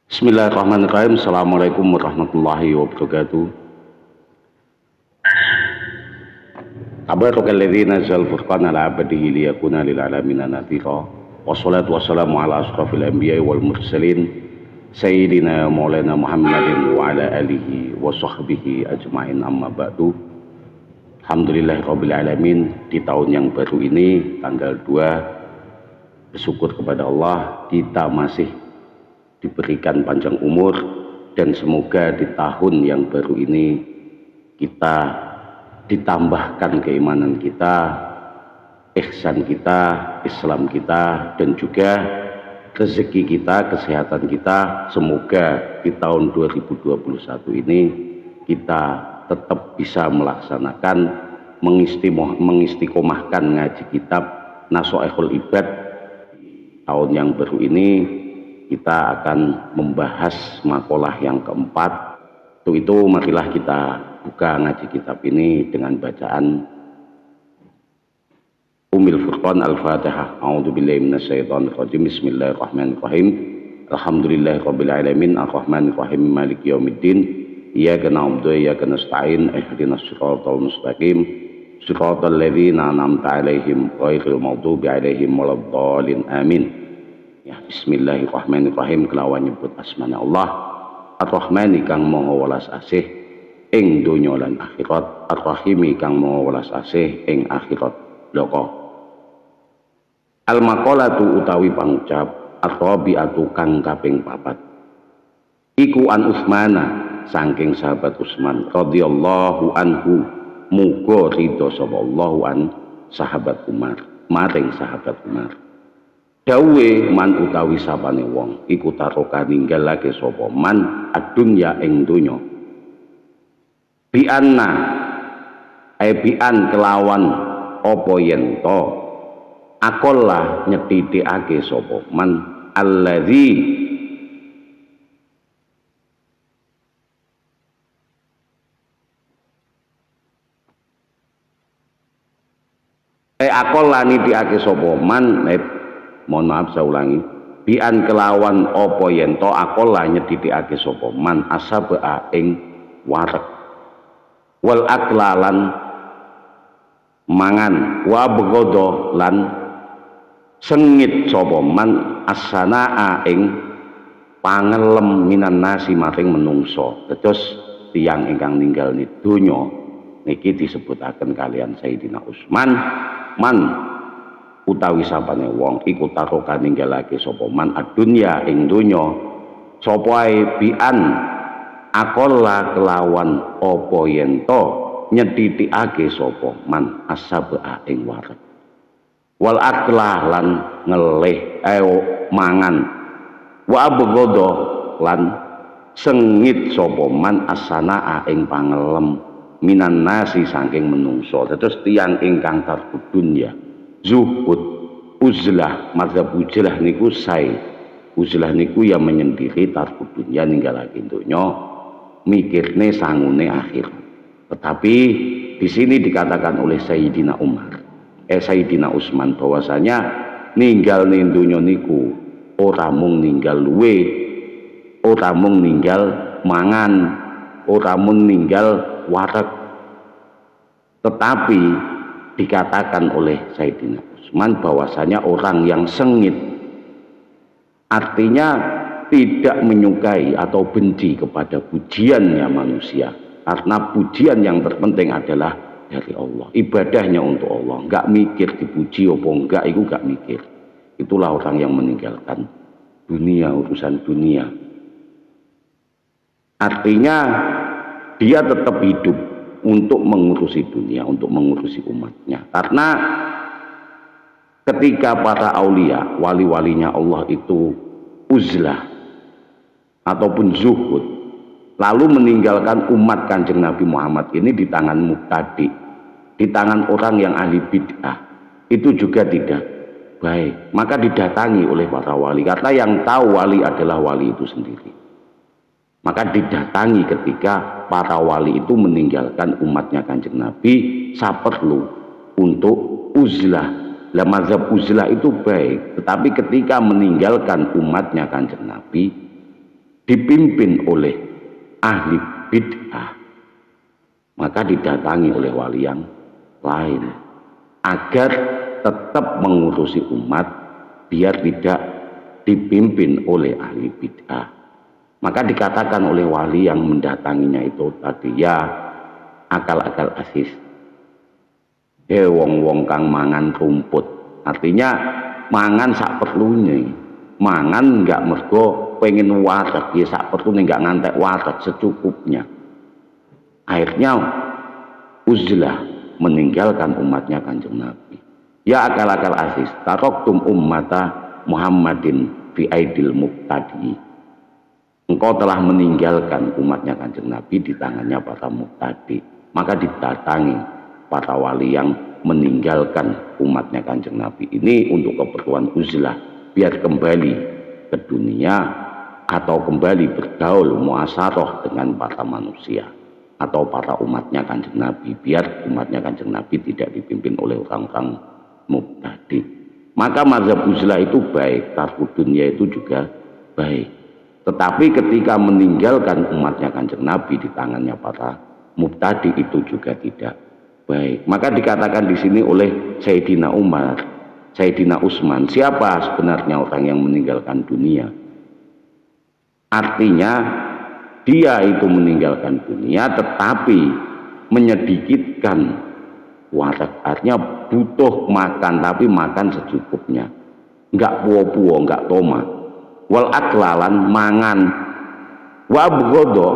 Bismillahirrahmanirrahim. Assalamualaikum warahmatullahi wabarakatuh. Tabarakal ladzi nazzal furqana ala 'abdihi liyakuna lil alamin nadhira. Wassalatu wassalamu ala asrofil anbiya'i wal mursalin sayyidina maulana Muhammadin wa ala alihi wa sahbihi ajmain, amma ba'du. Alhamdulillahirabbil alamin. Di tahun yang baru ini tanggal 2, bersyukur kepada Allah kita masih diberikan panjang umur, dan semoga di tahun yang baru ini kita ditambahkan keimanan kita, ihsan kita, Islam kita, dan juga rezeki kita, kesehatan kita. Semoga di tahun 2021 ini kita tetap bisa melaksanakan, mengistiqomahkan ngaji kitab Nashaikhul Ibad. Tahun yang baru ini kita akan membahas makalah yang keempat. Untuk itu marilah kita buka ngaji kitab ini dengan bacaan Ummul Furqan Al-Fatihah. A'udzubillahi minasyaitonir rajim. Bismillahirrahmanirrahim. Alhamdulillahirabbil alamin arrahmanirrahim maliki yaumiddin. Iyyaka na'budu wa iyyaka nasta'in. Ihdinas siratal mustaqim. Siratal ladzina an'amta 'alaihim ghairil maghdubi 'alaihim waladdallin. Amin. Ya, bismillahirrahmanirrahim. Kelawan nyebut asmane Allah Ar-Rahmani kang maha welas asih ing donya lan akhirat, Ar-Rahimi kang maha welas asih ing akhirat loko. Al-maqalatu utawi pangucap ar-rabi'atu kang kaping 4 iku an Utsmana saking sahabat Utsman radhiyallahu anhu, muga ridho sapa Allah an sahabat Umar, maring sahabat Umar. Dawe man utawi sapane wong iku taroka ninggalake sapa man adunya ing donya bianna bian kelawan apa yen to akola nyethithikake sapa man allazi akola nithikake sapa man. Mohon maaf saya ulangi. Bian kelawan apa yen to akola nyethithikake sapa man asaba ing wareg wal aklalan mangan wa begodo lan sengit sapa man asanaa ing pangelem minan nasi maring menungso. Terus tiyang ingkang ninggal donya niki disebutaken kalian Sayyidina Utsman, man utawi sapane wong iku taroka ninggalake sapa man adunya ing donya sapa ae bian akola kelawan apa yen to nyethithikake sapa man asaba ing wareg wal aklah lan ngelih mangan wa begodo lan sengit sapa man asanaa ing pangelem minan nasi saking menungso. Terus tiyang ingkang tarku dunya zuhud uzlah, mazhab uzlah niku sae. Uzlah niku ya menyendiri tarku dunya ninggalake donya mikirne sangune akhir. Tetapi di sini dikatakan oleh Sayyidina Umar Sayyidina Utsman bahwasanya ninggal ning donya niku ora mung ninggal luwe, ora mung ninggal mangan, ora mung ninggal wareg, tetapi dikatakan oleh Sayyidina Utsman bahwasanya orang yang sengit, artinya tidak menyukai atau benci kepada pujiannya manusia, karena pujian yang terpenting adalah dari Allah, ibadahnya untuk Allah, nggak mikir dipuji apa enggak, itu nggak mikir. Itulah orang yang meninggalkan dunia, urusan dunia. Artinya dia tetap hidup untuk mengurusi dunia, untuk mengurusi umatnya. Karena ketika para aulia, wali-walinya Allah itu uzlah ataupun zuhud, lalu meninggalkan umat Kanjeng Nabi Muhammad ini di tangan mubtadi, di tangan orang yang ahli bid'ah, itu juga tidak baik. Maka didatangi oleh para wali, karena yang tahu wali adalah wali itu sendiri. Maka didatangi ketika para wali itu meninggalkan umatnya Kanjeng Nabi saperlu untuk uzlah. Lah mazhab uzlah itu baik, tetapi ketika meninggalkan umatnya Kanjeng Nabi dipimpin oleh ahli bid'ah, maka didatangi oleh wali yang lain agar tetap mengurusi umat biar tidak dipimpin oleh ahli bid'ah. Maka dikatakan oleh wali yang mendatanginya itu tadi, ya akal-akal asis, wong-wong kang mangan rumput, artinya mangan sak perlunya, mangan nggak mergo pengen warak, ya sak perlunya, nggak ngantek warak, secukupnya. Akhirnya uzlah, meninggalkan umatnya Kanjeng Nabi. Ya akal-akal asis, taroktum ummata Muhammadin fi aidil muqtadi, engkau telah meninggalkan umatnya Kanjeng Nabi di tangannya para muqtadi. Maka didatangi para wali yang meninggalkan umatnya Kanjeng Nabi ini untuk keperluan uzlah, biar kembali ke dunia atau kembali bergaul muasaroh dengan para manusia atau para umatnya Kanjeng Nabi, biar umatnya Kanjeng Nabi tidak dipimpin oleh orang-orang muqtadi. Maka mazhab uzlah itu baik, tarku dunia itu juga baik. Tetapi ketika meninggalkan umatnya Kanjeng Nabi di tangannya para muqtadi itu juga tidak baik. Maka dikatakan di sini oleh Sayyidina Umar, Sayyidina Utsman, siapa sebenarnya orang yang meninggalkan dunia? Artinya dia itu meninggalkan dunia tetapi menyedikitkan warak, artinya butuh makan tapi makan secukupnya, enggak puo-puo, enggak toma. Wal aklalan mangan, wa abghadha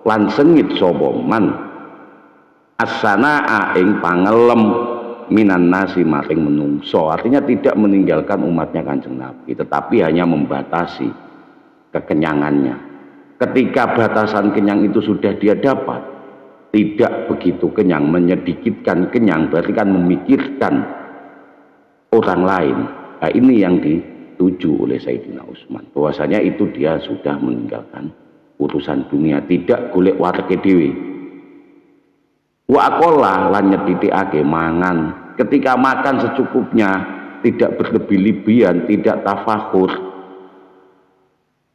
lan sengit sapa man asana ing pangelem minan nasi maring menungso, artinya tidak meninggalkan umatnya Kanjeng Nabi tetapi hanya membatasi kekenyangannya. Ketika batasan kenyang itu sudah dia dapat, tidak begitu kenyang, menyedikitkan kenyang, berarti kan memikirkan orang lain. Nah, ini yang dituju oleh Sayyidina Utsman, bahwasanya itu dia sudah meninggalkan urusan dunia, tidak golek wareke dhewe. Wa aqalla lan nyetitikake mangan, ketika makan secukupnya, tidak berlebih-lebihan, tidak tafakhur,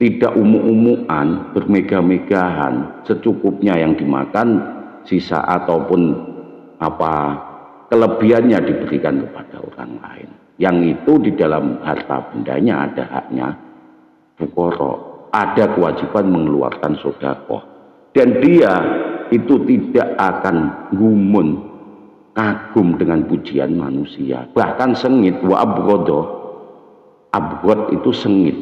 tidak umuk-umukan, bermegah-megahan, secukupnya yang dimakan, sisa ataupun apa kelebihannya diberikan kepada orang lain. Yang itu di dalam harta bendanya ada haknya fuqara, ada kewajiban mengeluarkan sedekah, dan dia itu tidak akan gumun kagum dengan pujian manusia, bahkan sengit. Wa abghadha, abghad itu sengit,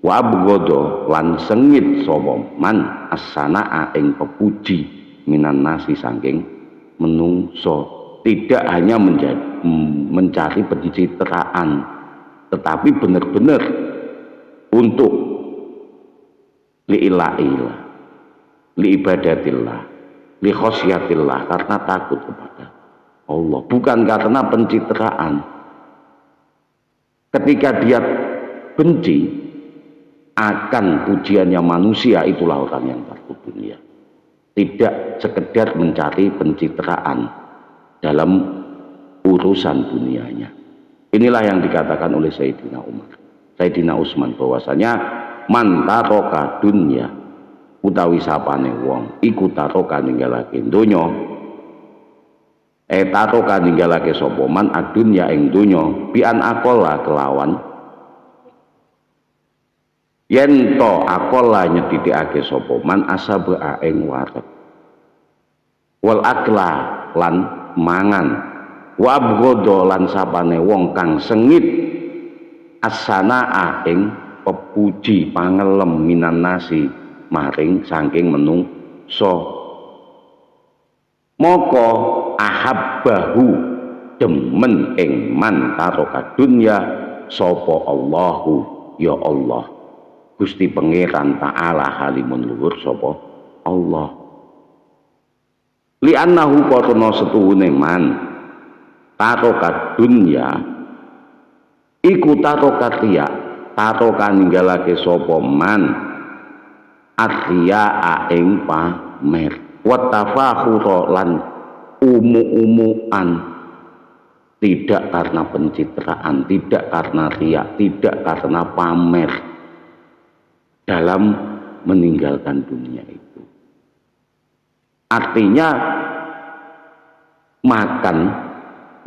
wa abghadha lan sengit sapa man as-sanaa ing pepuji minan nasi saking menungso, tidak hanya mencari pencitraan tetapi benar-benar untuk li'ilahillah, liibadatillah, li khosyatillah, karena takut kepada Allah, bukan karena pencitraan. Ketika dia benci akan pujiannya manusia, itulah orang yang takut dunia, tidak sekedar mencari pencitraan dalam urusan dunianya. Inilah yang dikatakan oleh Sayyidina Umar, Sayyidina Utsman, bahwasanya man taroka dunya, utawi sapane wong iku taroka ninggalake donya, taroka ninggalake sapa man adunya ing donya bi an aqalla kelawan yen to aqalla nyedhithikake sapa man asaba ing wareg, wal akla lan mangan, wa abghadha lan sapane wong kang sengit asana ing pepuji pangelem minan nasi maring saking menungso, moko ahabbahu demen ing man taroka dunya sapa Allahu, ya Allah Gusti Pangeran Ta'ala halimun luhur sapa Allah. Li'annahu kotono setuhune man taroka dunya iku taroka riya, taroka ninggalake sapa man arya ing pamer, wa tafakhura lan umu-umuan, tidak karena pencitraan, tidak karena riya, tidak karena pamer dalam meninggalkan dunia itu. Artinya makan,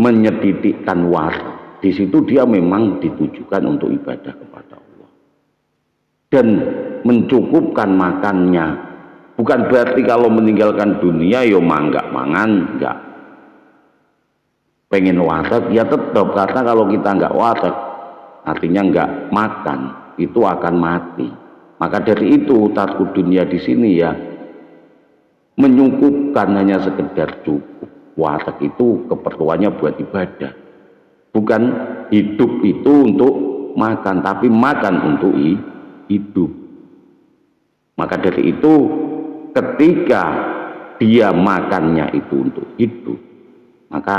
menyedikitkan warteg, di situ dia memang ditujukan untuk ibadah kepada Allah dan mencukupkan makannya. Bukan berarti kalau meninggalkan dunia yo manggak mangan, enggak. Pengen warteg ya tetap, karena kalau kita enggak warteg artinya enggak makan, itu akan mati. Maka dari itu tarku dunia di sini ya menyukupkan, hanya sekedar cukup. Warteg itu keperluannya buat ibadah, bukan hidup itu untuk makan, tapi makan untuk hidup. Maka dari itu ketika dia makannya itu untuk hidup, maka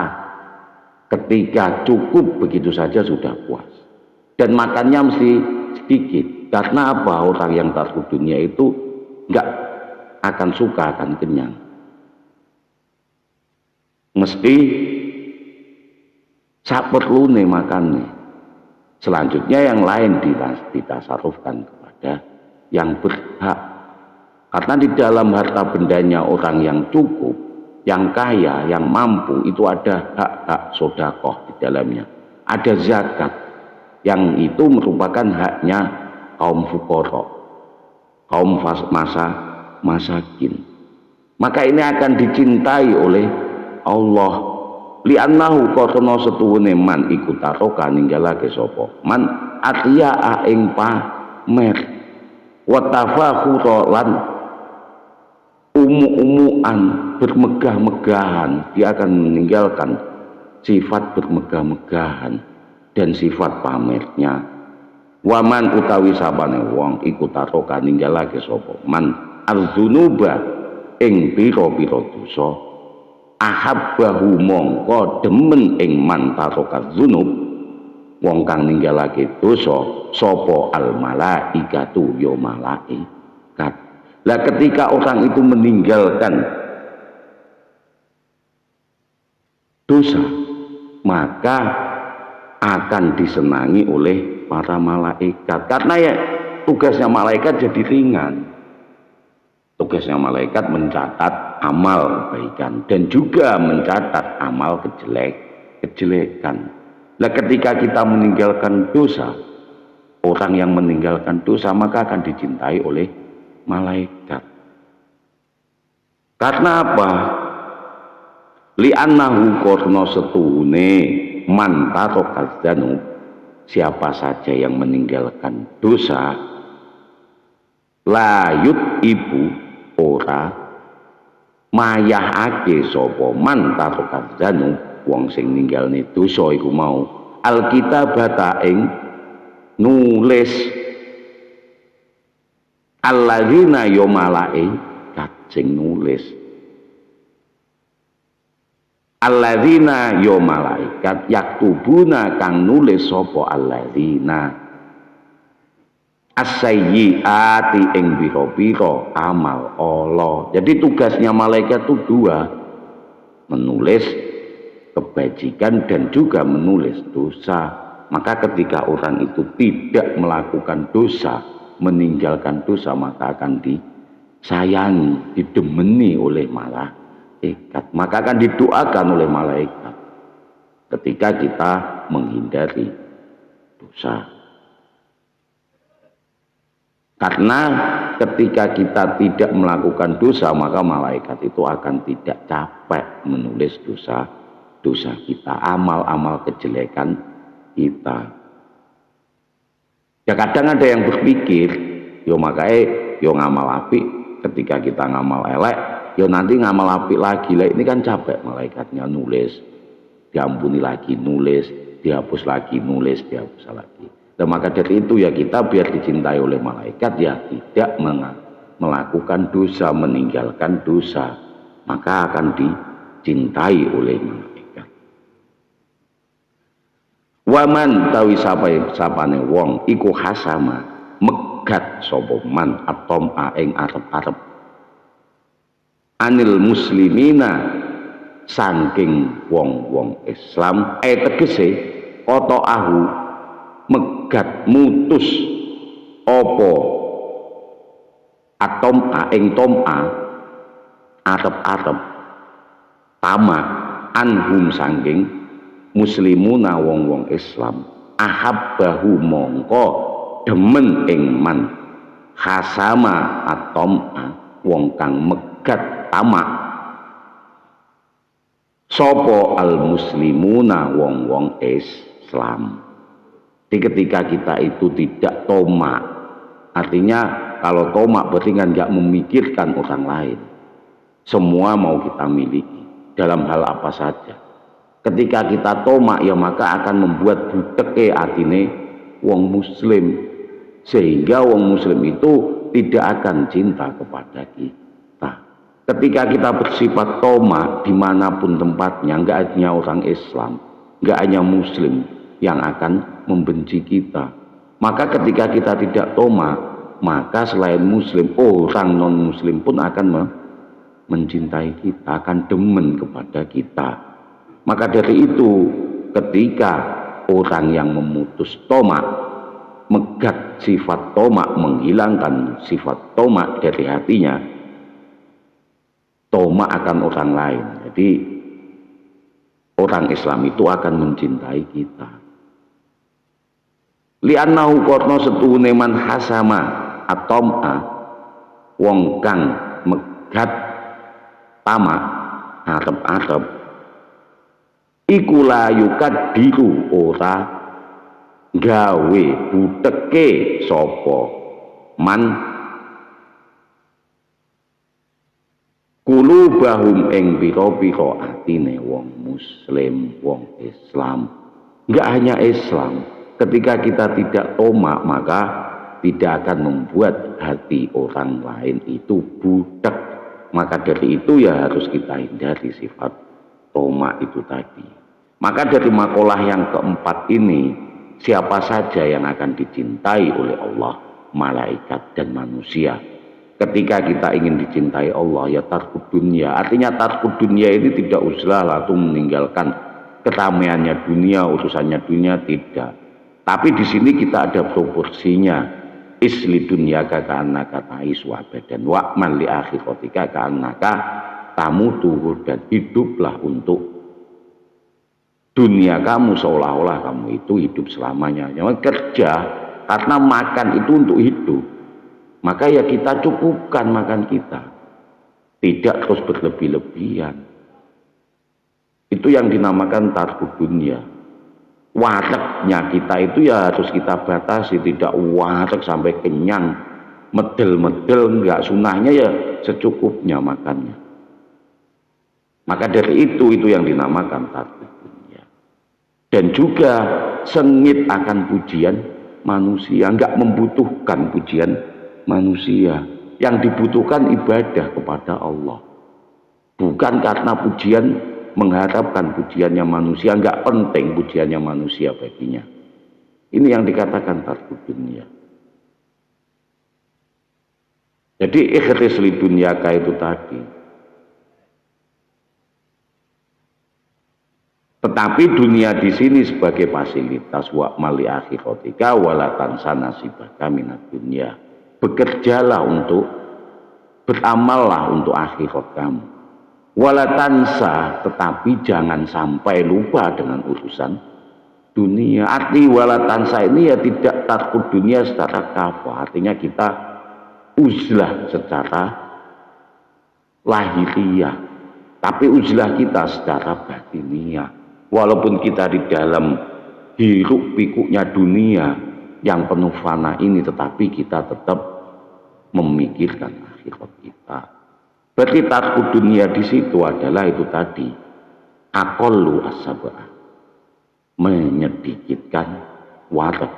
ketika cukup begitu saja sudah puas. Dan makannya mesti sedikit. Karena apa? Orang yang tarku dunia itu enggak akan suka, akan kenyang. Mesti saperlune makannya. Selanjutnya yang lain ditasarufkan kepada yang berhak. Karena di dalam harta bendanya orang yang cukup, yang kaya, yang mampu, itu ada hak-hak sodakoh di dalamnya. Ada zakat, yang itu merupakan haknya kaum fukara, kaum masakin. Maka ini akan dicintai oleh Allah. Li'annahu karena setuhune man iku taroka ninggalake sapa man atiya ing pamer wa tafakhura lan umu-umuan, bermegah-megahan. Dia akan meninggalkan sifat bermegah-megahan dan sifat pamernya. Waman utawi sabane wong iku taroka ninggalake sapa man arzunuba ing pira-pira dosa, ahabbahu mongko demen ing man taroka zunub, wong kang ninggalake dosa sapa al malaikatu ya malaikat. Lah ketika orang itu meninggalkan dosa, maka akan disenangi oleh para malaikat. Karena ya tugasnya malaikat jadi ringan. Tugasnya malaikat mencatat amal kebaikan dan juga mencatat amal kejelekan. Nah, ketika kita meninggalkan dosa, orang yang meninggalkan dosa maka akan dicintai oleh malaikat. Karena apa? Li'annahu korno setuhune man tarokaz dzanub, siapa saja yang meninggalkan dosa, layut ibu ora mayahake sapa man tarokaz dzanub, wong sing ninggalne dosa iku mau alkitabata ing nulis, alladzina ya malaikat sing nulis, alladzina ya malaikat yaktubuna kang nulis sapa alladzina as-sayyiati ing biro-biro amal Allah. Jadi tugasnya malaikat itu dua, menulis kebajikan dan juga menulis dosa. Maka ketika orang itu tidak melakukan dosa, meninggalkan dosa, maka akan disayangi, didemeni oleh malaikat. Maka akan didoakan oleh malaikat ketika kita menghindari dosa. Karena ketika kita tidak melakukan dosa, maka malaikat itu akan tidak capek menulis dosa kita, amal-amal kejelekan kita. Ya kadang ada yang berpikir, yo makanya yo ngamal apik, ketika kita ngamal elek, yo nanti ngamal apik lagi. Lah ini kan capek malaikatnya nulis, diampuni lagi nulis, dihapus lagi nulis, dihapus lagi. Dan maka dari itu ya kita biar dicintai oleh malaikat ya tidak melakukan dosa, meninggalkan dosa, maka akan dicintai oleh malaikat. Waman tawi sapane wong iku hasama megat sapa man atom ing arep-arep anil muslimina saking wong-wong Islam, tegese megat mutus apa atom ing toma arep-arep tama anhum sangking muslimuna wong-wong Islam ahabbahu mongko demen ing man khasama atoma wong kang megat tamak sopo al muslimuna wong-wong Islam. Jadi ketika kita itu tidak tomak, artinya kalau tomak berarti kan nggak memikirkan orang lain, semua mau kita miliki dalam hal apa saja. Ketika kita tomak ya maka akan membuat budeke atine wong muslim, sehingga wong muslim itu tidak akan cinta kepada kita. Ketika kita bersifat tomak dimanapun tempatnya, nggak hanya orang Islam, nggak hanya muslim yang akan membenci kita. Maka ketika kita tidak tomak, maka selain muslim, orang non muslim pun akan mencintai kita, akan demen kepada kita. Maka dari itu ketika orang yang memutus tomak, megat sifat tomak, menghilangkan sifat tomak dari hatinya, tomak akan orang lain. Jadi orang Islam itu akan mencintai kita. Li'annahu korno setuhune man hasama atoma wong kang megat tamak arep-arep iku la yukadiru ora gawe buteke sapa man kulubahum ing pira-pira atine wong muslim, wong Islam. Enggak hanya Islam, ketika kita tidak tomak maka tidak akan membuat hati orang lain itu budak. Maka dari itu ya harus kita hindari sifat tomak itu tadi. Maka dari makalah yang keempat ini, siapa saja yang akan dicintai oleh Allah, malaikat dan manusia. Ketika kita ingin dicintai Allah ya tarkud dunia. Artinya tarkud dunia ini tidak uslah langsung meninggalkan keramaiannya dunia, urusannya dunia, tidak. Tapi di sini kita ada proporsinya. Isli dunia ka'annaka ta'ishu abadan wa'man li akhiratika ka'annaka tamutu, dan hiduplah untuk dunia kamu seolah-olah kamu itu hidup selamanya. Jangan kerja karena makan itu untuk hidup. Maka ya kita cukupkan makan kita, tidak terus berlebih-lebihan. Itu yang dinamakan tarkud dunia. Wareknya kita itu ya harus kita batasi, tidak warek sampai kenyang, medel-medel, enggak. Sunahnya ya secukupnya makannya. Maka dari itu yang dinamakan tarkud dunia. Dan juga sengit akan pujian manusia, enggak membutuhkan pujian manusia. Yang dibutuhkan ibadah kepada Allah, bukan karena pujian, mengharapkan pujiannya manusia. Enggak penting pujiannya manusia baginya. Ini yang dikatakan tarkud dunia. Jadi ikhris li dunyaka itu tadi. Tetapi dunia di sini sebagai fasilitas wa mali akhiratika wala tansa nasibaka minad dunya. Bekerjalah untuk, beramallah untuk akhirat kamu. Wala tansa, tetapi jangan sampai lupa dengan urusan dunia. Arti wala tansa ini ya tidak tarkud dunia secara kafah. Artinya kita uzlah secara lahiriah, tapi uzlah kita secara batiniah. Walaupun kita di dalam hiruk pikuknya dunia yang penuh fana ini, tetapi kita tetap memikirkan akhirat kita. Berarti tarkud dunia di situ adalah itu tadi, aqallu as-sab'ah, menyedikitkan warak.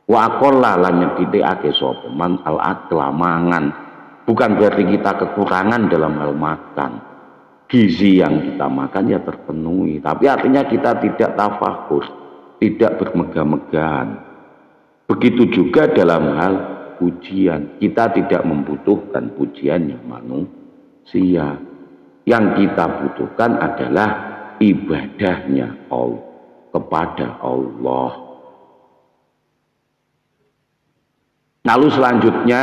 Wa aqalla lan nyedhithikake sapa man al-aqla mangan. Bukan berarti kita kekurangan dalam hal makan. Gizi yang kita makan ya terpenuhi, tapi artinya kita tidak tafakur, tidak bermegah-megahan. Begitu juga dalam hal pujian, kita tidak membutuhkan pujiannya manusia. Yang kita butuhkan adalah ibadahnya Allah kepada Allah. Lalu selanjutnya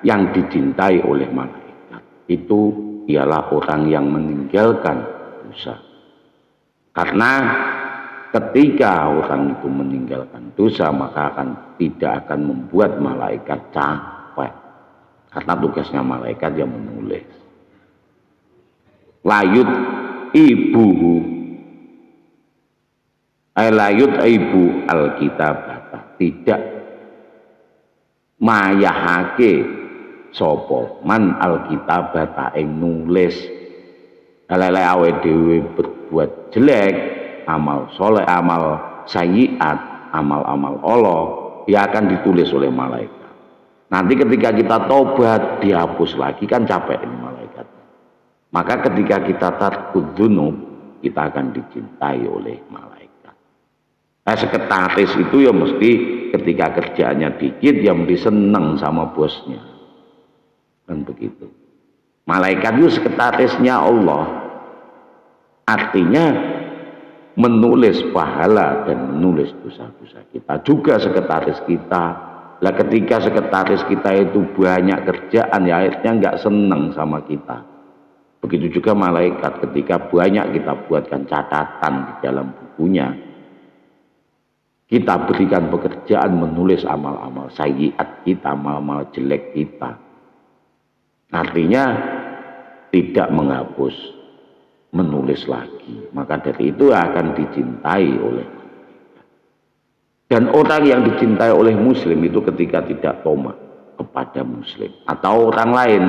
yang dicintai oleh malaikat itu ialah orang yang meninggalkan dosa. Karena ketika orang itu meninggalkan dosa, maka tidak akan membuat malaikat capek. Karena tugasnya malaikat yang menulis. Layut ibuhu, layut ibu alkitabata, tidak mayahake sapa man alkitabata ing nulis. Lele awe dhewe berbuat jelek, amal soleh, amal sayyiat, amal-amal Allah, dia akan ditulis oleh malaikat. Nanti ketika kita tobat, dihapus lagi, kan capek ini malaikat. Maka ketika kita tarkud dzunub, kita akan dicintai oleh malaikat. Nah, sekretaris itu ya mesti ketika kerjaannya dikit, ya mesti seneng sama bosnya. Kan begitu. Malaikat itu sekretarisnya Allah. Artinya menulis pahala dan menulis dosa-dosa kita. Juga sekretaris kita. Lah ketika sekretaris kita itu banyak kerjaan, ya akhirnya nggak seneng sama kita. Begitu juga malaikat ketika banyak kita buatkan catatan di dalam bukunya. Kita berikan pekerjaan menulis amal-amal sayyiat kita, amal-amal jelek kita. Artinya tidak menghapus, menulis lagi. Maka dari itu akan dicintai oleh malaikat. Dan orang yang dicintai oleh muslim itu ketika tidak tomak kepada muslim atau orang lain.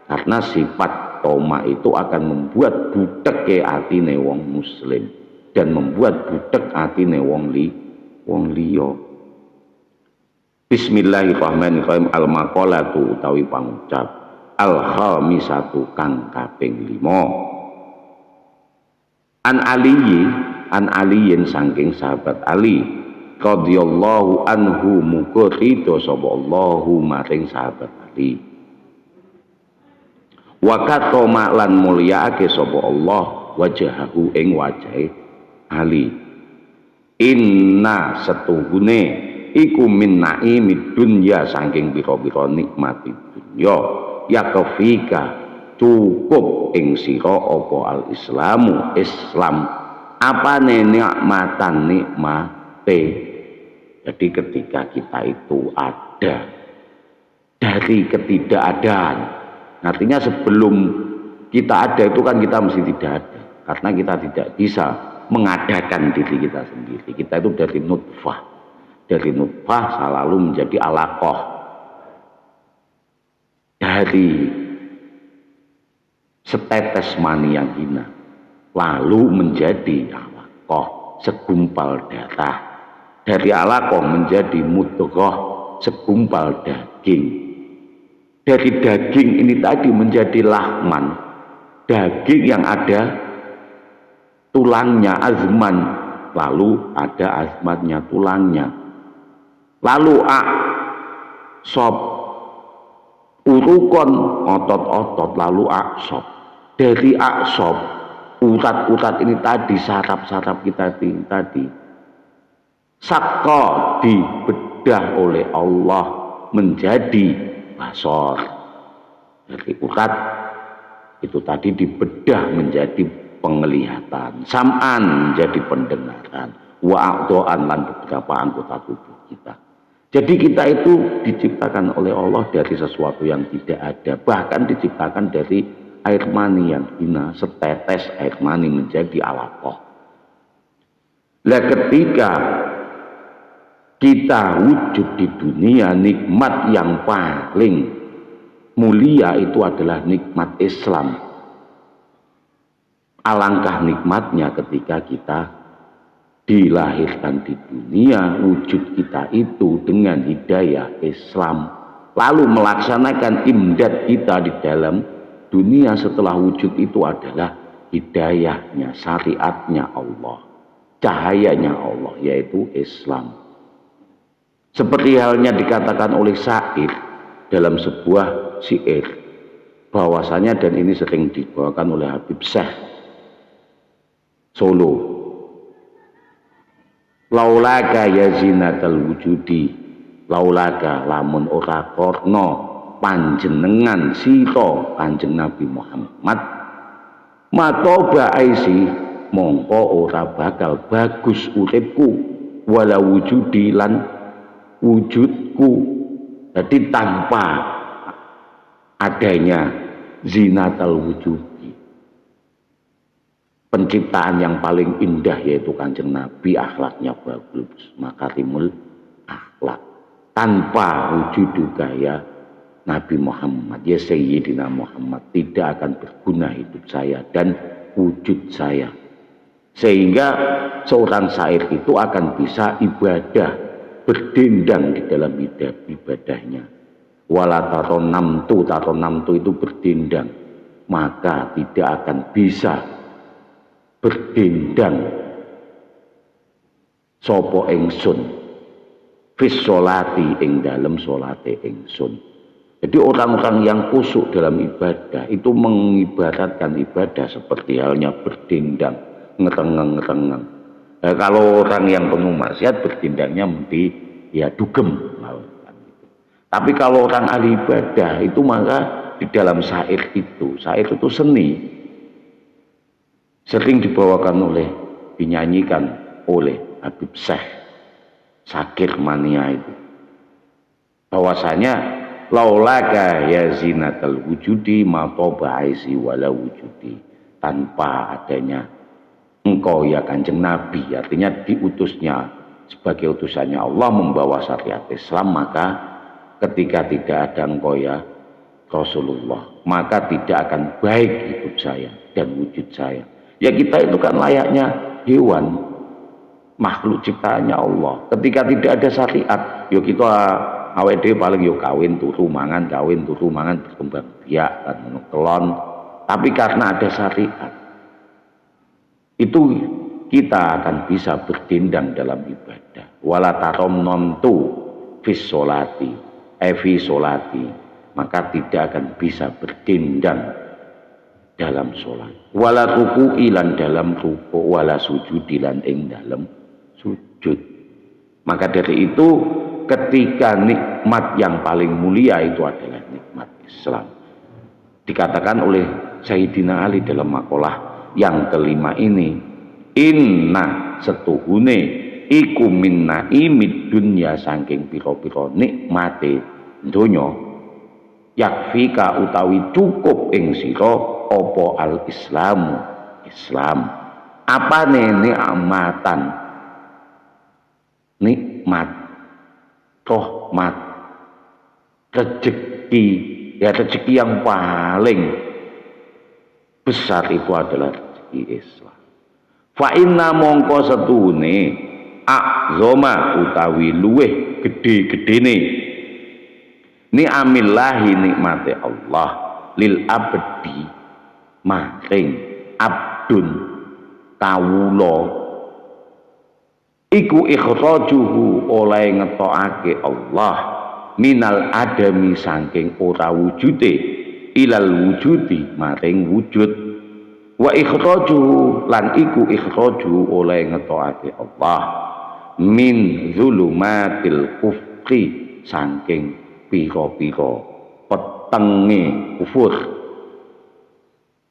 Karena sifat tomak itu akan membuat budek ke atine wong muslim dan membuat budek atine wong liya. Bismillahirrahmanirrahim. Al-maqalatu utawi pangucap al-khamisatu kang kaping 5. An aliyin saking sahabat Ali radhiyallahu anhu, muga ridho sapa Allahu maring sahabat Ali. Wa katoma lan mulyaake sapa Allah wajahahu ing wajahe Ali. Inna setuhune iku min naimid dunya saking pira-pira nikmati dunya yakfika cukup ing sira apa al islamu Islam apane nikmatan nikmate. Jadi ketika kita itu ada dari ketidakadaan, artinya sebelum kita ada itu kan kita mesti tidak ada, karena kita tidak bisa mengadakan diri kita sendiri. Kita itu dari nutfah selalu menjadi alaqah, dari setetes mani yang hina lalu menjadi alaqah, segumpal darah, dari alaqah menjadi mudghah, segumpal daging, dari daging ini tadi menjadi lahman, daging yang ada tulangnya, azman, lalu ada azmatnya, tulangnya, lalu sop urukon, otot-otot, lalu aksop. Dari aksop, urat-urat ini tadi, saraf-saraf kita ini tadi, sakko dibedah oleh Allah menjadi basor. Dari urat itu tadi dibedah menjadi penglihatan, sam'an menjadi pendengaran, wa'a'do'an lan beberapa anggota tubuh kita. Jadi kita itu diciptakan oleh Allah dari sesuatu yang tidak ada, bahkan diciptakan dari air mani yang hina, setetes air mani menjadi alaqah. Lah ketika kita wujud di dunia, nikmat yang paling mulia itu adalah nikmat Islam. Alangkah nikmatnya ketika kita dilahirkan di dunia, wujud kita itu dengan hidayah Islam, lalu melaksanakan imdad kita di dalam dunia setelah wujud itu adalah hidayahnya, syariatnya Allah, cahayanya Allah, yaitu Islam. Seperti halnya dikatakan oleh syair dalam sebuah syair bahwasanya, dan ini sering dibawakan oleh Habib Syekh Solo, laulaka ya zinatal wujudi, laulaka lamun ora korno panjenengan sira Kanjeng Nabi Muhammad matoba aisi mongko ora bakal bagus uripku wala wujudi lan wujudku. Jadi tanpa adanya zinatal wujudi, penciptaan yang paling indah yaitu Kanjeng Nabi, akhlaknya bagus, makarimul akhlak. Tanpa wujud gaya Nabi Muhammad, ya Sayyidina Muhammad, tidak akan berguna hidup saya dan wujud saya. Sehingga seorang syair itu akan bisa ibadah, berdendang di dalam ibadahnya. Wala taronamtu itu berdendang, maka tidak akan bisa berdendang sopo ingsun fis sholati ing dalem sholate ingsun. Jadi orang-orang yang kusuk dalam ibadah itu mengibaratkan ibadah seperti halnya berdendang, ngerengeng-ngerengeng. Nah, kalau orang yang penuh maksiat berdendangnya mesti ya dugem. Tapi kalau orang ahli ibadah itu maka di dalam syair itu seni, sering dibawakan dinyanyikan oleh Habib Syekh Syakir Mania itu, bahwasanya laulaka ya zinatal wujudi ma toba aisi wala wujudi, tanpa adanya engkau ya Kanjeng Nabi, artinya diutusnya sebagai utusannya Allah membawa syariat Islam, maka ketika tidak ada engkau ya Rasulullah, maka tidak akan baik hidup saya dan wujud saya. Ya kita itu kan layaknya hewan, makhluk ciptaannya Allah. Ketika tidak ada syariat, ya kita awet dhewe paling yo kawin turu mangan berkembang biak kan kelon. Tapi karena ada syariat, itu kita akan bisa berdendang dalam ibadah. Wala taromnontu fis sholati fi sholati, maka tidak akan bisa berdendang dalam sholat. Wala ruku'i lan dalam ruku, wala sujudi lan ing dalam sujud. Maka dari itu ketika nikmat yang paling mulia itu adalah nikmat Islam, dikatakan oleh Sayyidina Ali dalam makalah yang kelima ini, inna setuhune iku min naimid dunya, saking pira-pira nikmate donya, yakfika utawi cukup ing sira apa al islamu Islam. Apane nikmatan, nikmat, rahmat, rezeki, ya rezeki yang paling besar itu adalah rezeki Islam. Fa inna mongko setune azoma utawi luweh gede-gedene ni'amillahi nikmate Allah lil abdi maring abdun kawula iku ikhrajuhu oleh ngetokake Allah minal adami saking ora wujude ilal wujudi maring wujud, wa ikhrajuhu lan iku ikhrajuhu oleh ngetokake Allah min zulumatil kufri saking pira-pira petenge kufur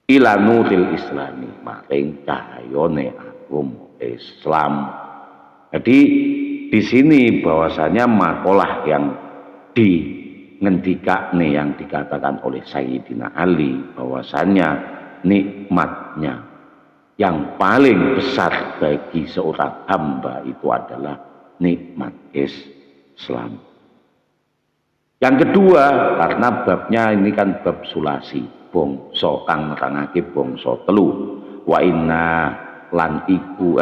ila nuril islami maring cahayane agama Islam. Jadi di sini bahwasanya makalah yang dingendikane yang dikatakan oleh Sayyidina Ali, bahwasanya nikmatnya yang paling besar bagi seorang hamba itu adalah nikmat Islam. Yang kedua, karena babnya ini kan bab sulasi, bangsa kang nerangake bangsa telu. Wa inna lan iku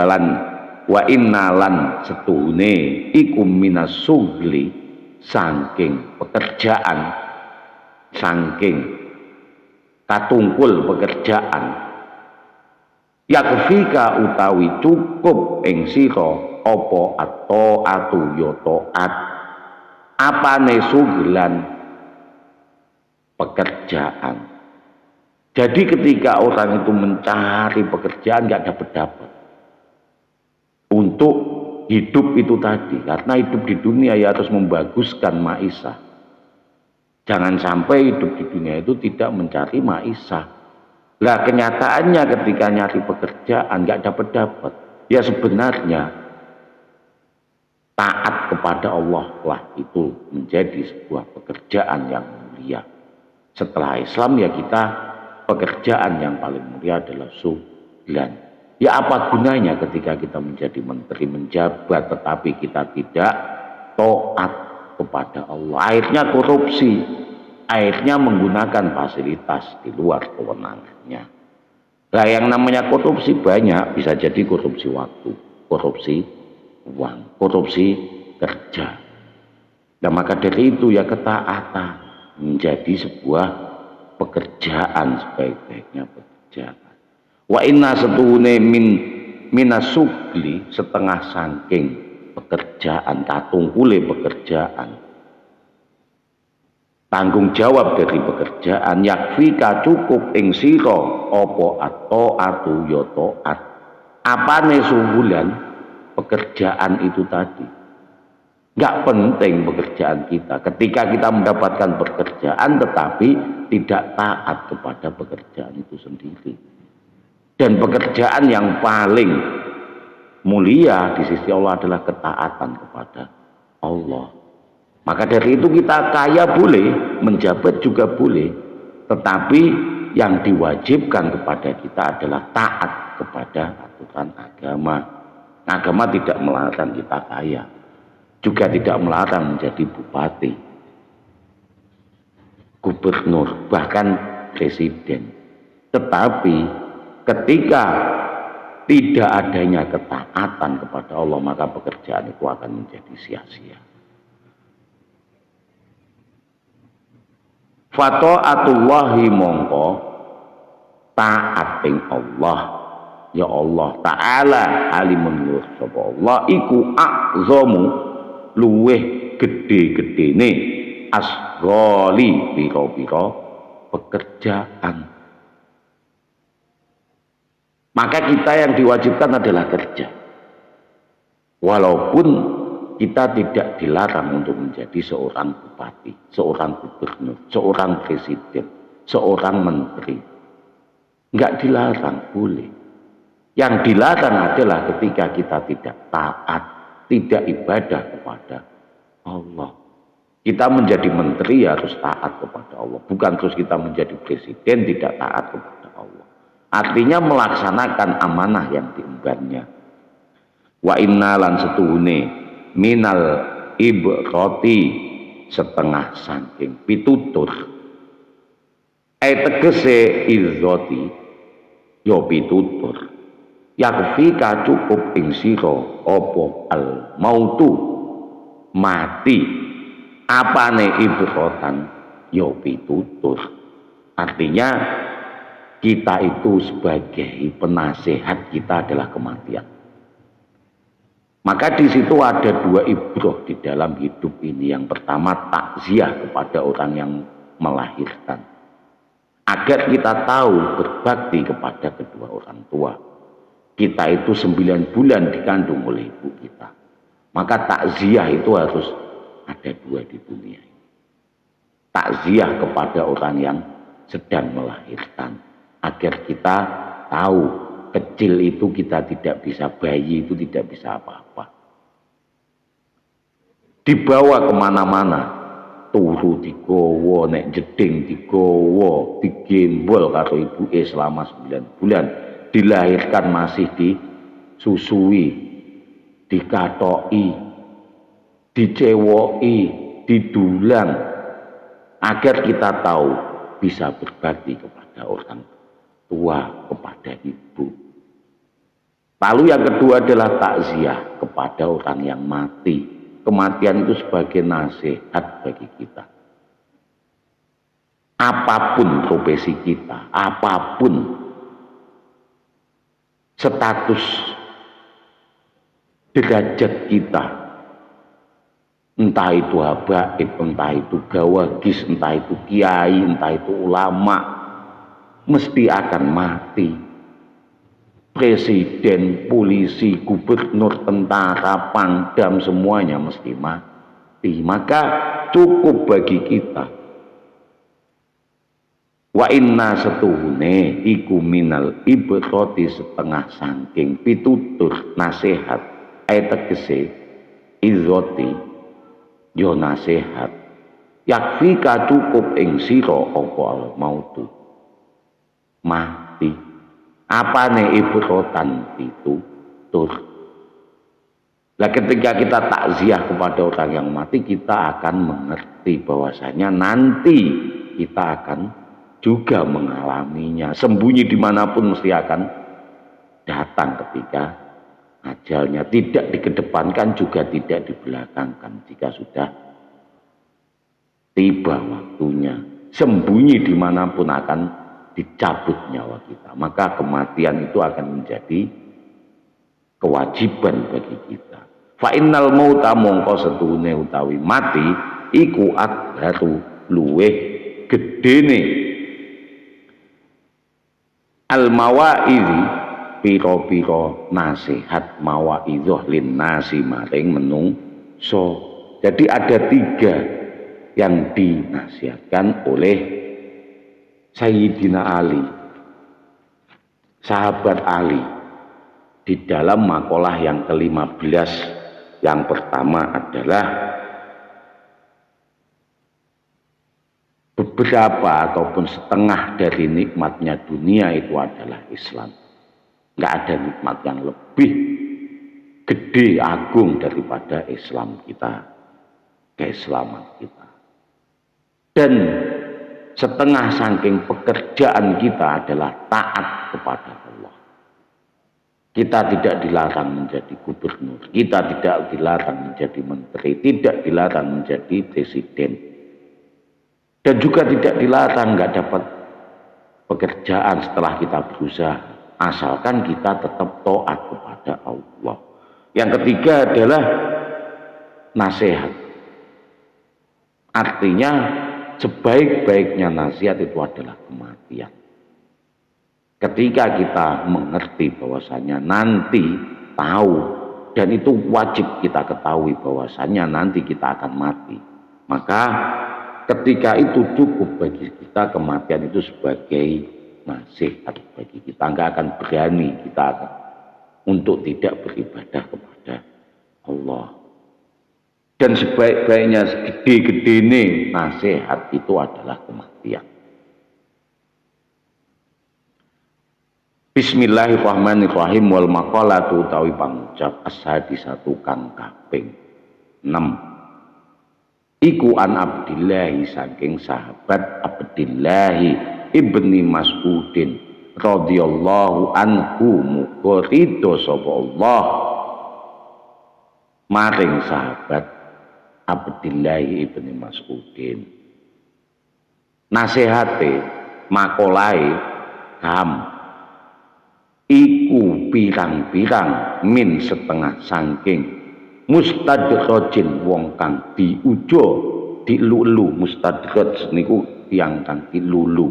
wa inna lan setune iku minas sugli saking pekerjaan, saking katungkul pekerjaan, yakfika utawi cukup ing sira apa at-taatu ya taat, apane suglan pekerjaan. Jadi ketika orang itu mencari pekerjaan nggak dapat untuk hidup itu tadi, karena hidup di dunia ya harus membaguskan maisha. Jangan sampai hidup di dunia itu tidak mencari maisha. Lah kenyataannya ketika nyari pekerjaan nggak dapat. Ya sebenarnya taat kepada Allah lah itu menjadi sebuah pekerjaan yang mulia. Setelah Islam ya kita pekerjaan yang paling mulia adalah suhlan. Ya apa gunanya ketika kita menjadi menteri menjabat tetapi kita tidak taat kepada Allah. Akhirnya korupsi, akhirnya menggunakan fasilitas di luar kewenangannya. Nah yang namanya korupsi banyak, bisa jadi korupsi waktu, korupsi uang, korupsi kerja. Dan maka dari itu ya ketaatan menjadi sebuah pekerjaan sebaik-baiknya pekerjaan. Wa inna setuhune minasugli setengah sangking pekerjaan, katungkule pekerjaan, tanggung jawab dari pekerjaan yakfika cukup ing sira apa at-taatu ya taat. Apane suhulan pekerjaan itu tadi? Nggak penting pekerjaan kita ketika kita mendapatkan pekerjaan tetapi tidak taat kepada pekerjaan itu sendiri. Dan pekerjaan yang paling mulia di sisi Allah adalah ketaatan kepada Allah. Maka dari itu kita kaya boleh, menjabat juga boleh, tetapi yang diwajibkan kepada kita adalah taat kepada aturan agama. Agama tidak melarang kita kaya, juga tidak melarang menjadi bupati, gubernur, bahkan presiden. Tetapi ketika tidak adanya ketaatan kepada Allah, maka pekerjaan itu akan menjadi sia-sia. Fata'atullahi mongko taat ing Allah, ya Allah Ta'ala alimun nur sapa Allah iku a'zamu luweh gede-gedene asghali pira-pira pekerjaan. Maka kita yang diwajibkan adalah kerja. Walaupun kita tidak dilarang untuk menjadi seorang bupati, seorang gubernur, seorang presiden, seorang menteri. Enggak dilarang, boleh. Yang dilarang adalah ketika kita tidak taat, tidak ibadah kepada Allah. Kita menjadi menteri harus taat kepada Allah. Bukan terus kita menjadi presiden tidak taat kepada Allah. Artinya melaksanakan amanah yang diembannya. Wa inna lan setuhune minal ibrati setengah saking pitutur. Tegese izzati yo pitutur. Yakfika cukup ing sira apa al mautu mati. Apane ibratan yo pitutur. Artinya kita itu sebagai penasehat kita adalah kematian. Maka di situ ada dua ibroh di dalam hidup ini. Yang pertama takziah kepada orang yang melahirkan, agar kita tahu berbakti kepada kedua orang tua. Kita itu 9 bulan dikandung oleh ibu kita. Maka takziah itu harus ada dua di dunia. Takziah kepada orang yang sedang melahirkan, agar kita tahu kecil itu kita tidak bisa, bayi itu tidak bisa apa-apa. Dibawa kemana-mana, turu digowo, nek jeding digowo, digembol karo ibuke selama 9 bulan. Dilahirkan masih disusui, dikatoki, dicewoki, didulang, agar kita tahu bisa berbakti kepada orang tua, kepada ibu. Lalu yang kedua adalah takziah kepada orang yang mati. Kematian itu sebagai nasihat bagi kita. Apapun profesi kita, apapun status derajat kita, entah itu habaib, entah itu gawagis, entah itu kiai, entah itu ulama, mesti akan mati. Presiden, polisi, gubernur, tentara, pangdam, semuanya mesti mati. Maka cukup bagi kita Wa inna setuhune iku minal ibrati setengah saking pitutur nasihat ayat tegese izoti yo nasihat yakfika cukup ing sira apa al mautu mati apane ibrotan pitutur. Nah, ketika kita takziah kepada orang yang mati, kita akan mengerti bahwasanya nanti kita akan juga mengalaminya. Sembunyi dimanapun mesti akan datang ketika ajalnya. Tidak dikedepankan juga tidak dibelakangkan jika sudah tiba waktunya. Sembunyi dimanapun akan dicabut nyawa kita. Maka kematian itu akan menjadi kewajiban bagi kita. Fa innal mauta mongko setuhune utawi mati iku akbaru luweh gedene al mawaizi piro-piro nasihat mawaizoh lin nasi maring menungso. Jadi ada 3 yang dinasihatkan oleh Sayyidina Ali, sahabat Ali, di dalam makalah yang ke-15. Yang pertama adalah beberapa ataupun setengah dari nikmatnya dunia itu adalah Islam. Nggak ada nikmat yang lebih gede, agung daripada Islam kita, keislaman kita. Dan setengah saking pekerjaan kita adalah taat kepada Allah. Kita tidak dilarang menjadi gubernur, kita tidak dilarang menjadi menteri, tidak dilarang menjadi presiden, dan juga tidak dilarang nggak dapat pekerjaan setelah kita berusaha, asalkan kita tetap taat kepada Allah. Yang ketiga adalah nasihat. Artinya sebaik-baiknya nasihat itu adalah kematian. Ketika kita mengerti bahwasanya nanti tahu, dan itu wajib kita ketahui bahwasanya nanti kita akan mati, maka ketika itu cukup bagi kita kematian itu sebagai nasihat bagi kita. Nggak akan berani kita untuk tidak beribadah kepada Allah. Dan sebaik-baiknya segede-gede ini nasihat itu adalah kematian. Bismillahirrahmanirrahim. Wal maqalatu utawi pangucap as-hadisatu kang kaping 6 iku an Abdillahi saking sahabat Abdillahi ibni Mas'udin radhiyallahu anhu, muga ridho sapa Allah maring sahabat Abdillahi ibni Mas'udin. Nasihate makolahe kam iku pirang-pirang min setengah saking mustadrojin wong kang diujo dilulu. Mustadroj niku tiyang kang dilulu.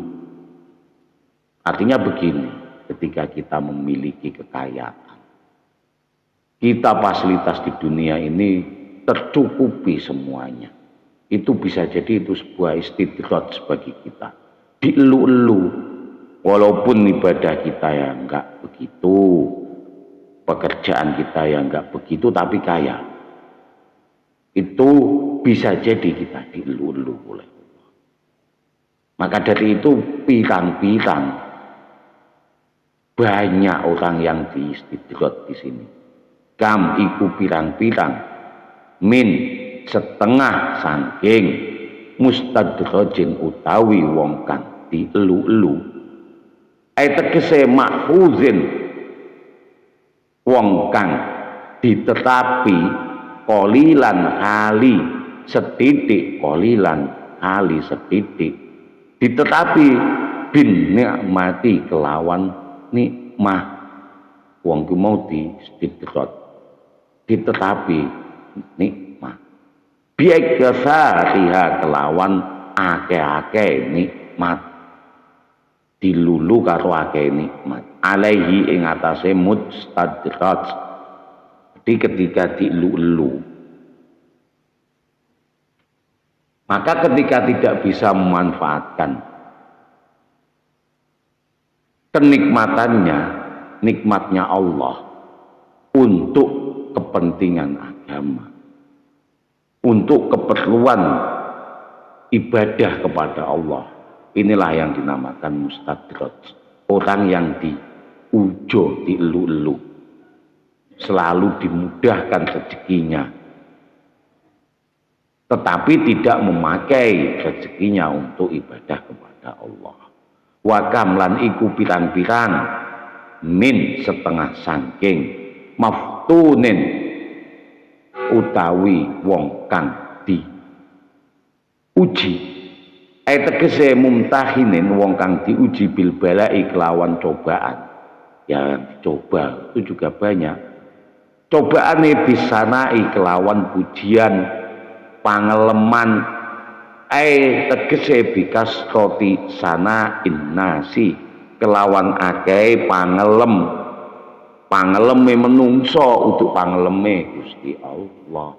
Artinya begini, ketika kita memiliki kekayaan, kita fasilitas di dunia ini tercukupi semuanya, itu bisa jadi itu sebuah istidroj bagi kita, dilulu. Walaupun ibadah kita ya enggak begitu, pekerjaan kita ya enggak begitu, tapi kaya, itu bisa jadi kita dilulu oleh Allah. Maka dari itu pirang-pirang banyak orang yang diistidrot di sini. Kam iku pirang-pirang min setengah saking mustadrojin utawi wong kang dielu-elu. Tegese makhuzin wong kang ditetapi kolilan hali setitik, kolilan hali setitik, ditetapi bin nikmati kelawan nikmah. Wong ku mau diistidrot, ditetapi nikmah biak kesariha kelawan ake-ake nikmat, dilulu karo akeh nikmat alaihi ing atase mustadrat. Jadi ketika dilulu, maka ketika tidak bisa memanfaatkan kenikmatannya, nikmatnya Allah untuk kepentingan agama, untuk keperluan ibadah kepada Allah. Inilah yang dinamakan mustadraj, orang yang diujo, dielu-elu, selalu dimudahkan rezekinya, tetapi tidak memakai rezekinya untuk ibadah kepada Allah. Wa kamlan iku pirang-pirang min setengah sangking maftunin utawi wong kang diuji, tegese mumtahinin wong kang diuji bil balai kelawan cobaan. Ya dicoba itu juga banyak cobaane, bisanai kelawan pujian, pangeleman, tegese bikas roti sana innasi kelawan akeh pangeleme menungso untuk pangeleme Gusti Allah.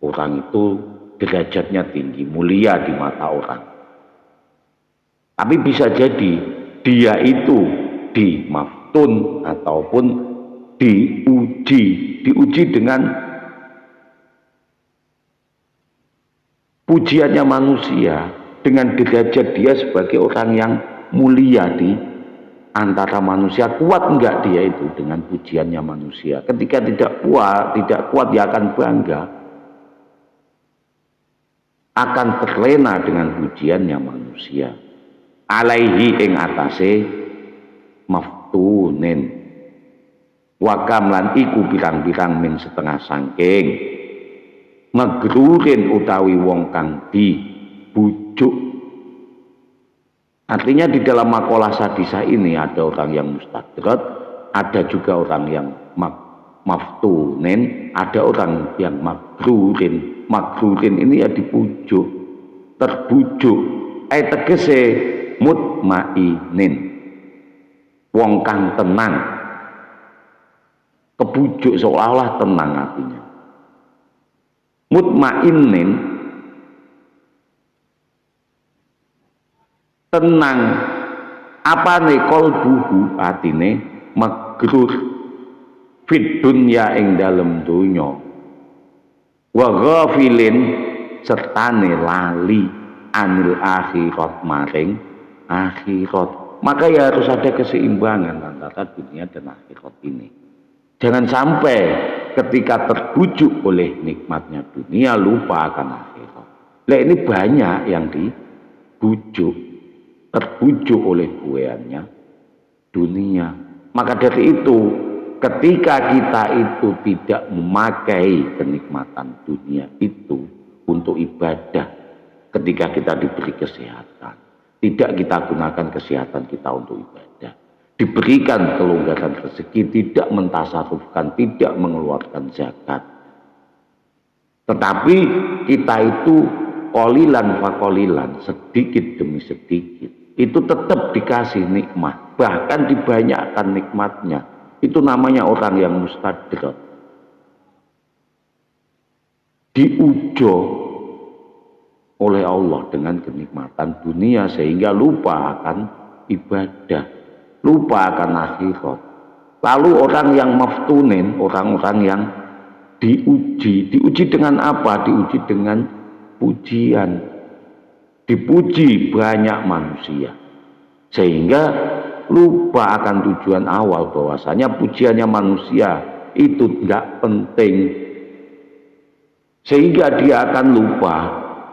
Orang itu derajatnya tinggi, mulia di mata orang, tapi bisa jadi dia itu dimaftun ataupun diuji dengan pujiannya manusia, dengan derajat dia sebagai orang yang mulia di antara manusia. Kuat enggak dia itu dengan pujiannya manusia? Ketika tidak kuat dia akan bangga, akan terlena dengan pujiannya manusia. Alaihi ing atase maftunin wakam lan iku pirang-pirang min setengah sangking ngegrurin utawi wong kang dibujuk. Artinya di dalam makalah sadisah ini ada orang yang mustadrat, ada juga orang yang maftunin, ada orang yang magrurin. Magrurin ini ya dibujuk, terbujuk, tegese mutmainin, wong kang tenang, kebujuk seolah-olah tenang hatinya. Mutmainin, tenang, apa nih kolbuhu atine magrur fid dunya ing dalem donya, wa ghafilin sertane lali anil akhirat maring akhirat. Maka ya harus ada keseimbangan antara dunia dan akhirat ini. Jangan sampai ketika terbujuk oleh nikmatnya dunia lupa akan akhirat. Lah ini banyak yang terbujuk oleh buayannya dunia. Maka dari itu ketika kita itu tidak memakai kenikmatan dunia itu untuk ibadah, ketika kita diberi kesehatan, tidak kita gunakan kesehatan kita untuk ibadah, diberikan kelonggaran rezeki, tidak mentasarufkan, tidak mengeluarkan zakat, tetapi kita itu kolilan fakolilan, sedikit demi sedikit, itu tetap dikasih nikmat, bahkan dibanyakkan nikmatnya. Itu namanya orang yang mustadrat, diujo oleh Allah dengan kenikmatan dunia sehingga lupa akan ibadah, lupa akan akhirat. Lalu orang yang maftunin, orang-orang yang diuji dengan apa? Diuji dengan pujian, dipuji banyak manusia sehingga lupa akan tujuan awal, bahwasanya pujiannya manusia itu tidak penting, sehingga dia akan lupa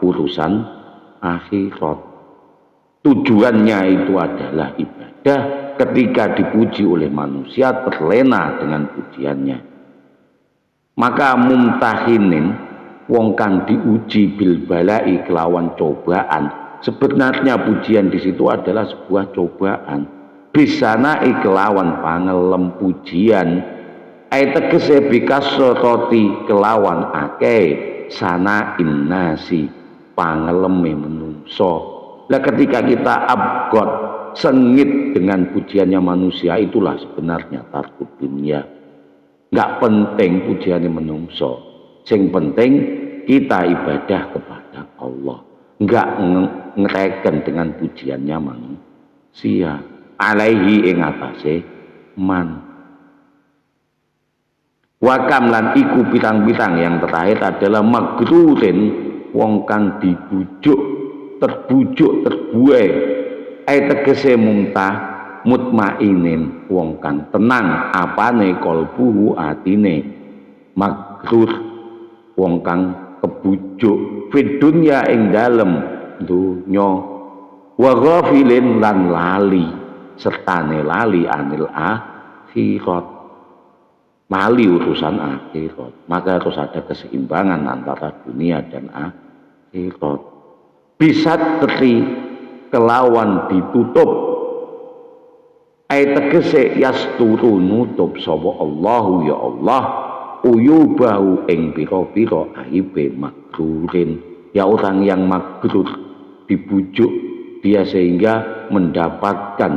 urusan akhirat. Tujuannya itu adalah ibadah, ketika dipuji oleh manusia terlena dengan pujiannya. Maka mumtahinin, wong kang diuji bil balai kelawan cobaan, sebenarnya pujian di situ adalah sebuah cobaan. Bisana kelawan pangelem pujian, tegese bikasroti kelawan akeh sana innasi pangeleme menungso. Lah ketika kita abgod, sengit dengan pujiannya manusia, itulah sebenarnya tarkut dunia. Nggak penting pujiannya menungso, sing penting kita ibadah kepada Allah, nggak ngereken dengan pujiannya sia alaihi ing atase man. Wakam lan iku pitang-pitang yang terakhir adalah magrurin wong kang dibujuk, terbuai tegese mutmainin wong kang tenang apane kolbuhu atine, magrur wong kang kebujuk fid dunya ing dalem dunya, wa ghafilin lan lali sertane lali anil akhirat, lali urusan akhirat. Maka harus ada keseimbangan antara dunia dan akhirat. Bisa kelawan ditutup tegese yasturu nutup sapa Allahu ya Allah uyubahu ing pira-pira aibe magrurin, ya orang yang magrur dibujuk dia sehingga mendapatkan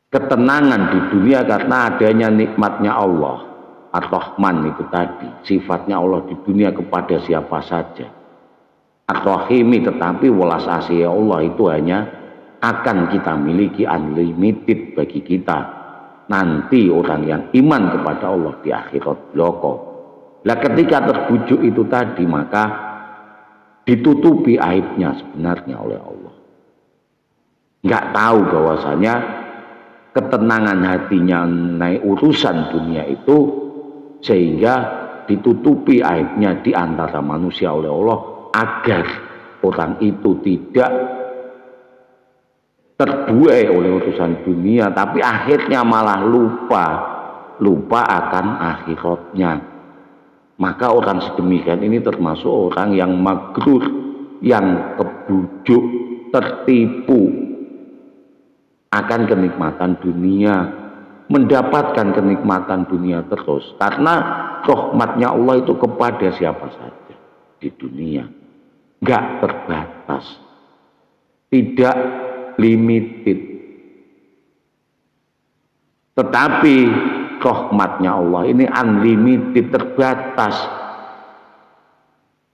ketenangan di dunia karena adanya nikmatnya Allah. Ar-Rahman itu tadi sifatnya Allah di dunia kepada siapa saja. Ar-Rahimi tetapi welas asih Allah itu hanya akan kita miliki unlimited bagi kita nanti orang yang iman kepada Allah di akhirat bloko. Lah ketika terbujuk itu tadi maka ditutupi aibnya sebenarnya oleh Allah. Nggak tahu bahwasanya ketenangan hatinya naik urusan dunia itu sehingga ditutupi aibnya di antara manusia oleh Allah agar orang itu tidak terbuai oleh urusan dunia tapi akhirnya malah lupa akan akhiratnya. Maka orang sedemikian ini termasuk orang yang magrur, yang kebujuk, tertipu akan kenikmatan dunia, mendapatkan kenikmatan dunia terus karena rahmatnya Allah itu kepada siapa saja di dunia, nggak terbatas, tidak limited. Tetapi rahmatnya Allah ini unlimited, terbatas.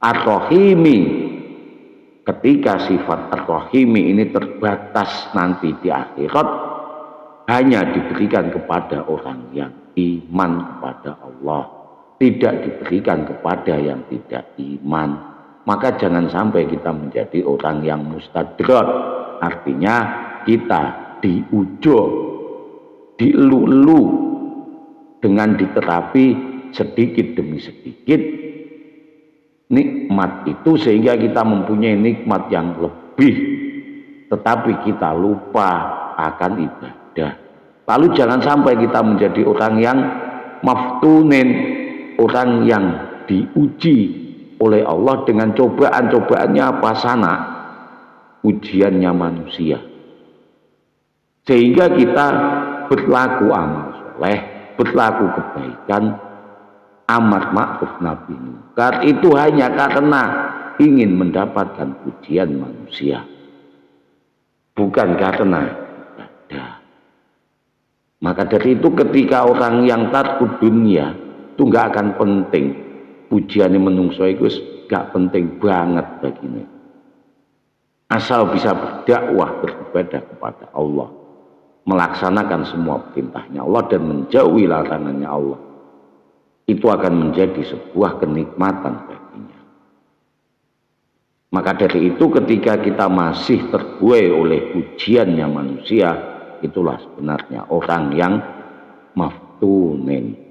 Ar-Rahimi, ketika sifat Ar-Rahimi ini terbatas nanti di akhirat hanya diberikan kepada orang yang iman kepada Allah, tidak diberikan kepada yang tidak iman. Maka jangan sampai kita menjadi orang yang mustadrak, artinya kita diujo, dielu-elu dengan diterapi sedikit demi sedikit nikmat itu sehingga kita mempunyai nikmat yang lebih, tetapi kita lupa akan ibadah. Lalu jangan sampai kita menjadi orang yang maftunin, orang yang diuji oleh Allah dengan cobaan-cobaannya apa sana, ujiannya manusia, sehingga kita berlaku amal soleh, berlaku kebaikan, amar ma'ruf nahi munkar itu hanya karena ingin mendapatkan pujian manusia, bukan karena ibadah. Maka dari itu ketika orang yang takut dunia itu nggak akan penting pujiannya menungso itu, gak penting banget baginya, asal bisa berdakwah, beribadah kepada Allah, melaksanakan semua perintahnya Allah dan menjauhi larangannya Allah, itu akan menjadi sebuah kenikmatan baginya. Maka dari itu ketika kita masih terbuai oleh pujiannya manusia, itulah sebenarnya orang yang maftunin.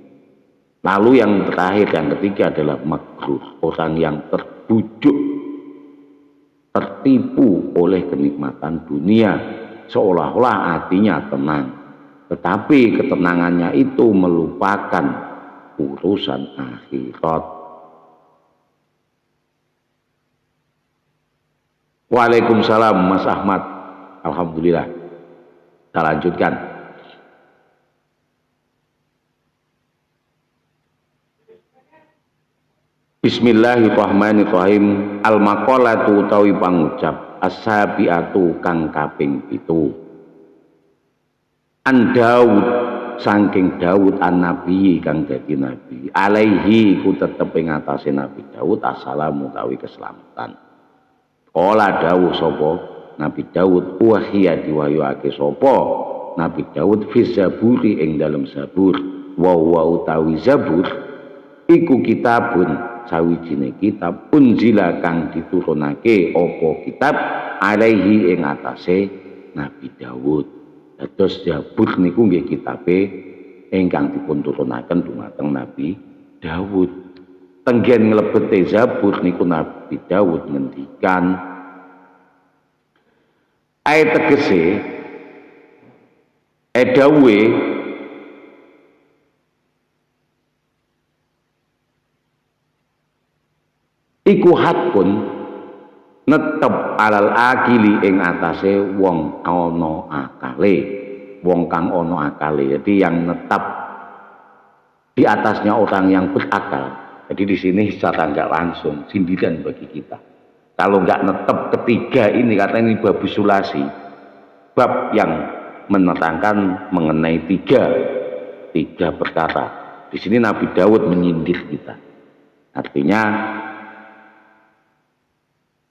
Lalu yang terakhir, yang ketiga adalah magrur, orang yang terbujuk, tertipu oleh kenikmatan dunia, seolah-olah hatinya tenang, tetapi ketenangannya itu melupakan urusan akhirat. Waalaikumsalam Mas Ahmad. Alhamdulillah. Kita lanjutkan. Bismillahirrahmanirrahim. Al-maqalatu utawi pangucap as-sabiatu kang kaping 7. An Daud saking Daud an-nabi kang dadi nabi. Alaihi ku tetep ing atase Nabi Daud assalamu utawi keselamatan. Kala dawuh sapa Nabi Daud wahya diwahyuake sapa Nabi Daud fi zaburi ing dalam zabur wa utawi zabur iku kitabun sawijine kitab unzila kang diturunake apa kitab alaihi ing atase Nabi Daud. Dados zabur niku nggih kitabe ingkang dipun turunaken dumateng Nabi Daud. Tenggen nglebete zabur niku Nabi Daud ngendikan ayat tegese edawe iku hakun netep alal akili ing atase wong ana akale, wong kang ana akale. Jadi yang netap di atasnya orang yang berakal. Jadi di sini secara nggak langsung sindiran bagi kita. Kalau nggak netep ketiga ini katanya ini bab sulasi, bab yang menerangkan mengenai tiga perkara. Di sini Nabi Daud menyindir kita. Artinya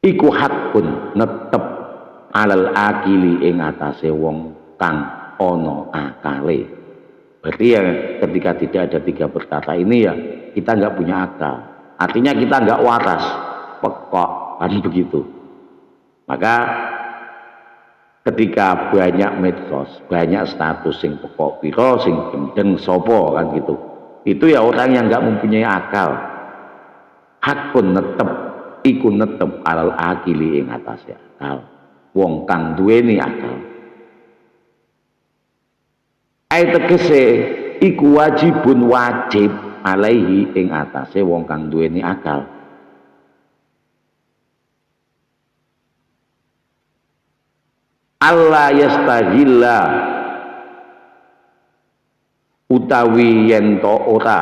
iku hakun netep alal akili ing atase wong kang ana akale. Berarti ya ketika tidak ada tiga perkara ini ya kita nggak punya akal. Artinya kita nggak waras, pekok kan begitu. Maka ketika banyak medsos, banyak status sing pekok piro, sing gendeng sopo kan gitu. Itu ya orang yang nggak mempunyai akal. Hakun netep iku netep alal akili ing atase akal wong kang duweni akal. Ayat tegese iku wajibun wajib alaihi ing atase wong kang duweni akal Allah yastaghilla utawi yen to ora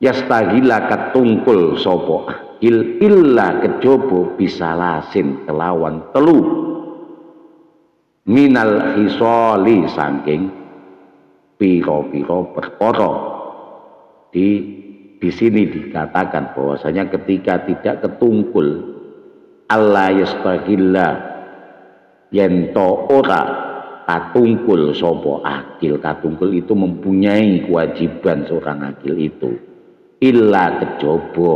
yastaghilla katungkul sapa illa kejaba bisalasin kelawan telu minal hisoli saking piro-piro perkara. Di sini dikatakan bahwasanya ketika tidak ketungkul Allah yastaghilla yen to ora katungkul sapa akil. Katungkul itu mempunyai kewajiban seorang akil itu illa kejaba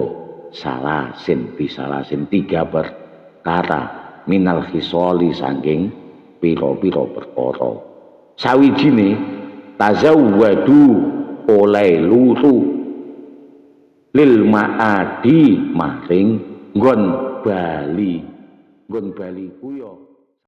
salasin bisalasin tiga perkara minal hisoli saking piro-piro perkara. Sawijine tazawwadu oleh luru lil maadi maring nggon bali kuya